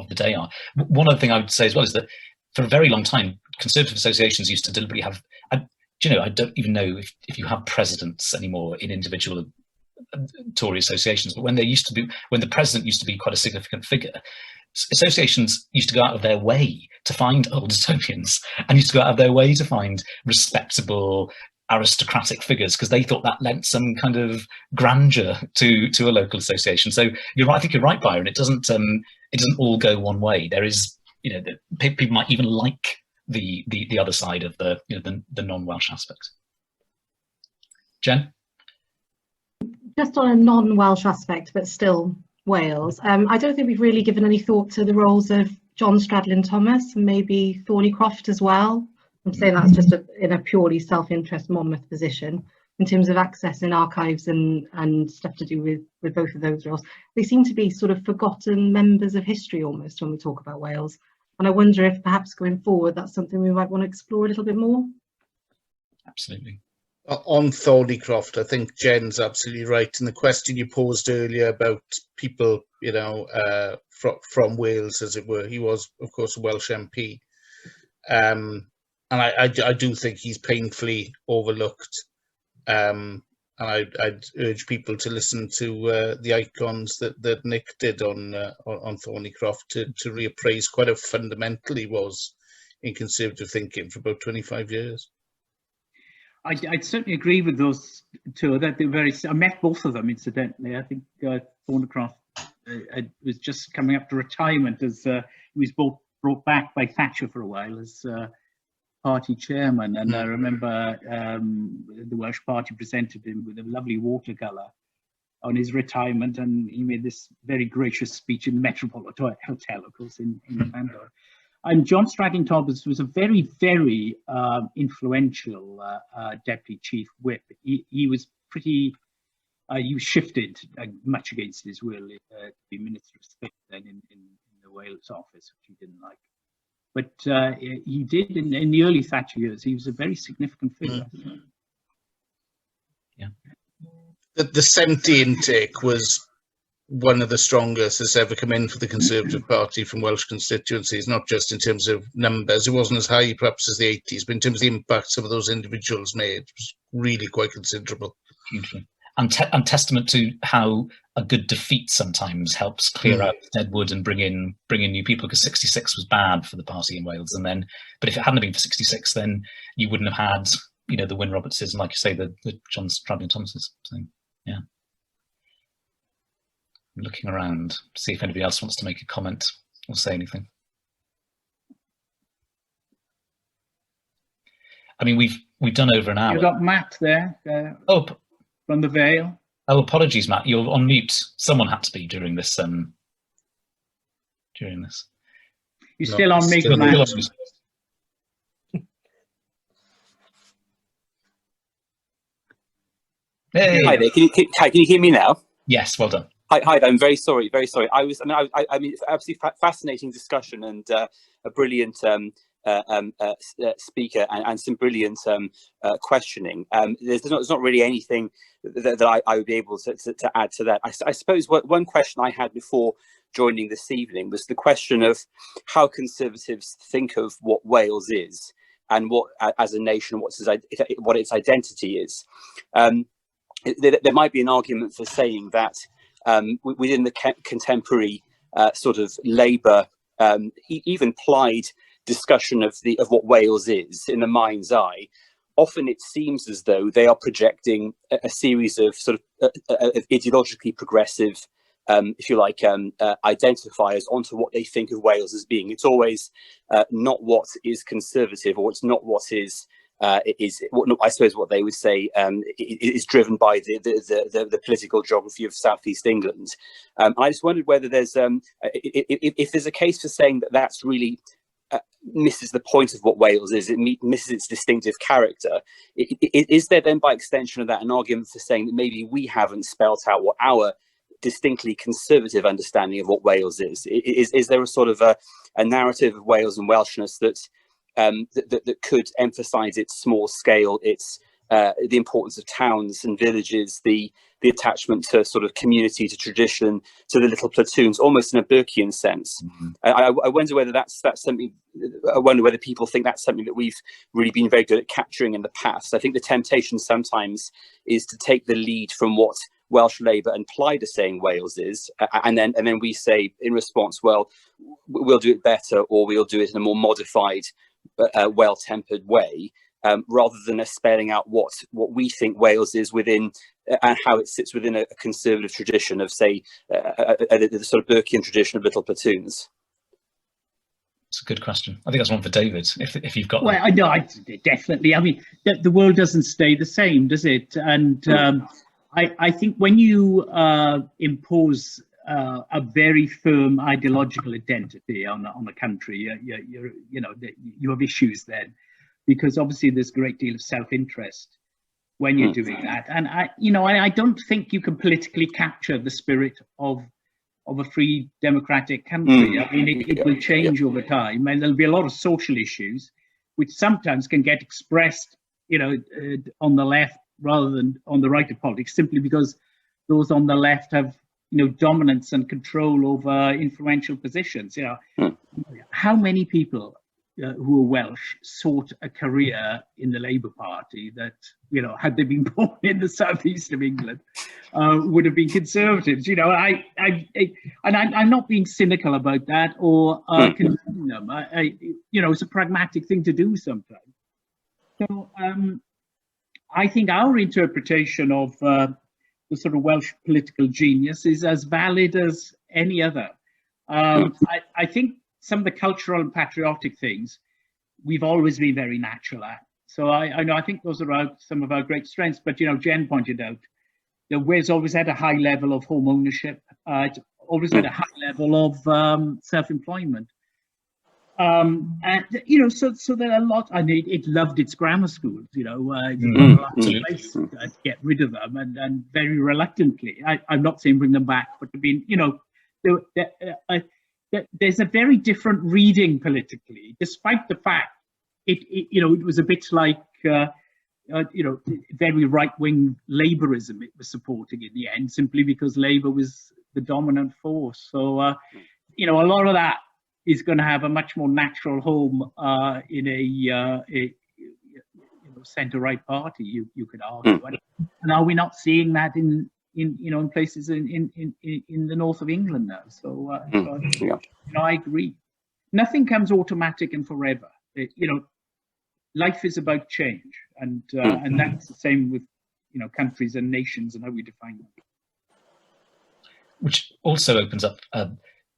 the day are. One other thing I would say as well is that for a very long time, Conservative associations used to deliberately have, I don't even know if you have presidents anymore in individual Tory associations, but when the president used to be quite a significant figure, associations used to go out of their way to find old Etonians and used to go out of their way to find respectable aristocratic figures because they thought that lent some kind of grandeur to a local association. So you're right. I think you're right, Byron. It doesn't all go one way. There is, people might even like the other side of the non-Welsh aspect. Jen? Just on a non-Welsh aspect, but still Wales, I don't think we've really given any thought to the roles of John Stradlin-Thomas and maybe Thornycroft as well. I'm saying that's just in a purely self-interest Monmouth position in terms of accessing archives and stuff to do with both of those roles. They seem to be sort of forgotten members of history almost when we talk about Wales. And I wonder if perhaps going forward, that's something we might want to explore a little bit more. Absolutely. On Thornycroft, I think Jen's absolutely right. And the question you posed earlier about people, you know, from Wales, as it were, he was, of course, a Welsh MP. And I do think he's painfully overlooked. And I'd urge people to listen to the icons that Nick did on Thornycroft to reappraise quite how fundamental he was in Conservative thinking for about 25 years. I'd certainly agree with those two. That they're very. I met both of them incidentally. I think Thornycroft was just coming up to retirement as he was brought back by Thatcher for a while as party chairman, and I remember the Welsh Party presented him with a lovely watercolour on his retirement, and he made this very gracious speech in the Metropolitan Hotel, of course, in Bangor. And John Stradling-Thomas was a very, very influential deputy chief whip. He was pretty, he was shifted much against his will to be Minister of State then in the Wales office, which he didn't like. But he did in the early Thatcher years. He was a very significant figure. Yeah. The 70 intake was one of the strongest that's ever come in for the Conservative Party from Welsh constituencies, not just in terms of numbers. It wasn't as high perhaps as the 80s, but in terms of the impact some of those individuals made, it was really quite considerable. Hugely. And testament to how a good defeat sometimes helps clear out dead wood and bring in new people, because 66 was bad for the party in Wales, and then, but if it hadn't been for 66, then you wouldn't have had, you know, the Wyn Robertses and, like you say, the John Stradling-Thomases. So yeah. I'm looking around to see if anybody else wants to make a comment or say anything. I mean, we've done over an hour. You've got Matt there. Oh, from the Vale. Oh, apologies, Matt. You're on mute. Someone had to be during this. You're still on mute, Matt. Hey. Hi there. Can you hear me now? Yes. Well done. Hi. I'm very sorry. Very sorry. I mean, it's absolutely fascinating discussion and a brilliant speaker and some brilliant questioning. There's not really anything that I would be able to add to that. I suppose one question I had before joining this evening was the question of how Conservatives think of what Wales is and what, as a nation, what its identity is. There might be an argument for saying that within the contemporary sort of Labour, even Plaid discussion of what Wales is in the mind's eye, often it seems as though they are projecting a series of sort of ideologically progressive, if you like, identifiers onto what they think of Wales as being. It's always not what is conservative, or it's not what is what I suppose what they would say is driven by the political geography of southeast England. I just wondered whether there's if there's a case for saying that that's really misses the point of what Wales is, it misses its distinctive character. Is there then, by extension of that, an argument for saying that maybe we haven't spelt out what our distinctly conservative understanding of what Wales is? Is there a sort of a narrative of Wales and Welshness that could emphasise its small scale, its the importance of towns and villages, the attachment to sort of community, to tradition, to the little platoons, almost in a Burkean sense? I wonder whether that's something. I wonder whether people think that's something that we've really been very good at capturing in the past. I think the temptation sometimes is to take the lead from what Welsh Labour and Plaid are saying Wales is, and then we say in response, well, we'll do it better, or we'll do it in a more modified, well-tempered way. Rather than us spelling out what we think Wales is within and how it sits within a conservative tradition of, say, the sort of Burkean tradition of little platoons. It's a good question. I think that's one for David, if you've got. Well, I know, definitely. I mean, the world doesn't stay the same, does it? And I think when you impose a very firm ideological identity on a country, you have issues then. Because obviously there's a great deal of self-interest when you're doing that, and I don't think you can politically capture the spirit of a free democratic country. I mean, it will change over time, and there'll be a lot of social issues which sometimes can get expressed on the left rather than on the right of politics, simply because those on the left have, dominance and control over influential positions. How many people who are Welsh sought a career in the Labour Party that, had they been born in the southeast of England, would have been Conservatives? I'm not being cynical about that or condemning them. It's a pragmatic thing to do sometimes. So I think our interpretation of the sort of Welsh political genius is as valid as any other. I think some of the cultural and patriotic things we've always been very natural at. So I think those are some of our great strengths. But Jen pointed out that Wales always had a high level of home ownership. It's always had a high level of self-employment. So there are a lot. And it loved its grammar schools. To get rid of them, and very reluctantly. I'm not saying bring them back, but to be, there's a very different reading politically, despite the fact it was a bit like very right-wing Labourism it was supporting in the end, simply because Labour was the dominant force. So a lot of that is going to have a much more natural home in a centre-right party, you could argue. And are we not seeing that in places in the north of England now? So, I agree. Nothing comes automatic and forever. Life is about change, and that's the same with countries and nations and how we define them. Which also opens up a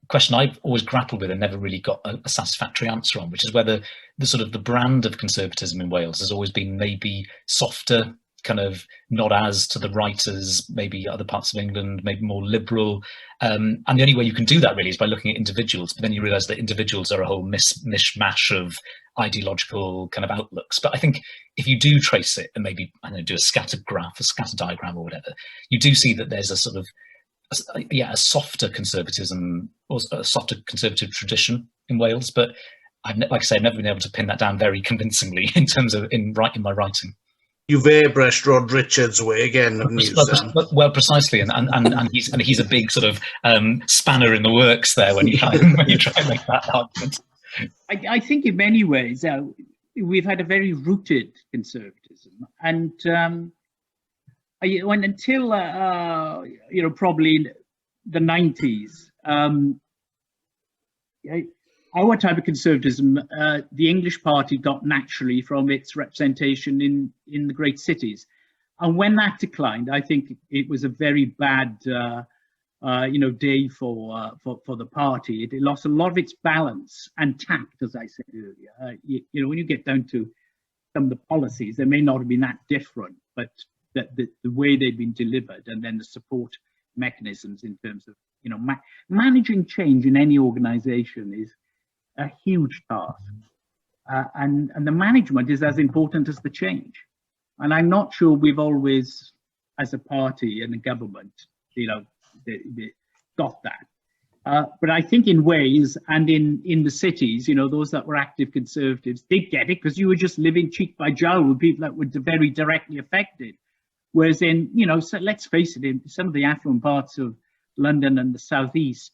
question I've always grappled with and never really got a satisfactory answer on, which is whether the brand of conservatism in Wales has always been maybe softer, kind of not as to the right as maybe other parts of England, maybe more liberal. And the only way you can do that really is by looking at individuals, but then you realise that individuals are a whole mishmash of ideological kind of outlooks. But I think if you do trace it and maybe, do a scattered graph, a scattered diagram or whatever, you do see that there's a sort of, a softer conservatism, or a softer conservative tradition in Wales. But like I say, I've never been able to pin that down very convincingly in terms of in my writing. You've airbrushed Rod Richards' way again, haven't you, Sam? Well, precisely, and he's a big sort of spanner in the works there when you try and make that argument. I think in many ways we've had a very rooted conservatism, and until probably the 90s, our type of conservatism, the English party got naturally from its representation in the great cities, and when that declined, I think it was a very bad day for the party. It lost a lot of its balance and tact, as I said earlier. When you get down to some of the policies, they may not have been that different, but the way they've been delivered, and then the support mechanisms in terms of managing change in any organisation is a huge task, and the management is as important as the change. And I'm not sure we've always, as a party and a government, got that. But I think in Wales and in the cities, those that were active Conservatives did get it, because you were just living cheek by jowl with people that were very directly affected. Whereas in, so let's face it, in some of the affluent parts of London and the southeast,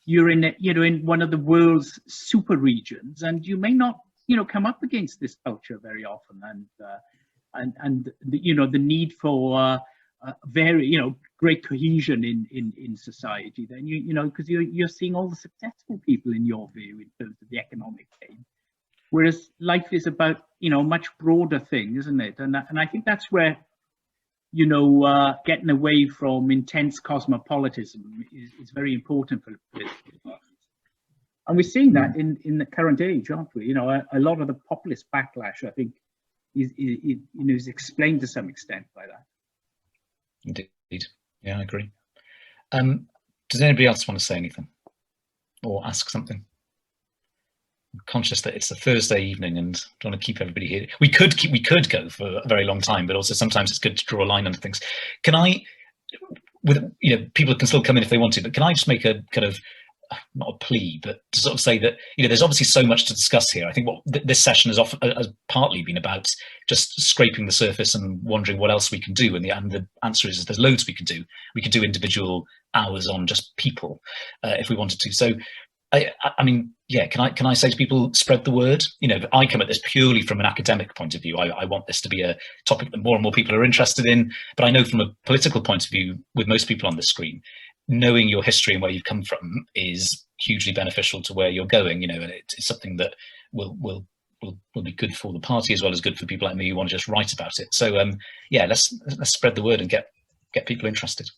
you're in one of the world's super regions, and you may not, come up against this culture very often, and the need for very, great cohesion in society. Then because you're seeing all the successful people in your view in terms of the economic game, whereas life is about much broader thing, isn't it? And I think that's where getting away from intense cosmopolitanism is very important for political parties. And we're seeing that in the current age, aren't we? A lot of the populist backlash, I think, is explained to some extent by that. Indeed. Yeah, I agree. Does anybody else want to say anything or ask something? I'm conscious that it's a Thursday evening and don't want to keep everybody here. We could go for a very long time, but also sometimes it's good to draw a line under things. Can I, people can still come in if they want to, but can I just make a kind of not a plea, but to sort of say that, you know, there's obviously so much to discuss here. I think what this session has partly been about just scraping the surface and wondering what else we can do. And the answer is there's loads we can do. We could do individual hours on just people if we wanted to. So, I mean, yeah, can I say to people, spread the word? You know, I come at this purely from an academic point of view. I want this to be a topic that more and more people are interested in. But I know from a political point of view, with most people on the screen, knowing your history and where you've come from is hugely beneficial to where you're going. You know, and it's something that will be good for the party as well as good for people like me who want to just write about it. So yeah, let's spread the word and get people interested.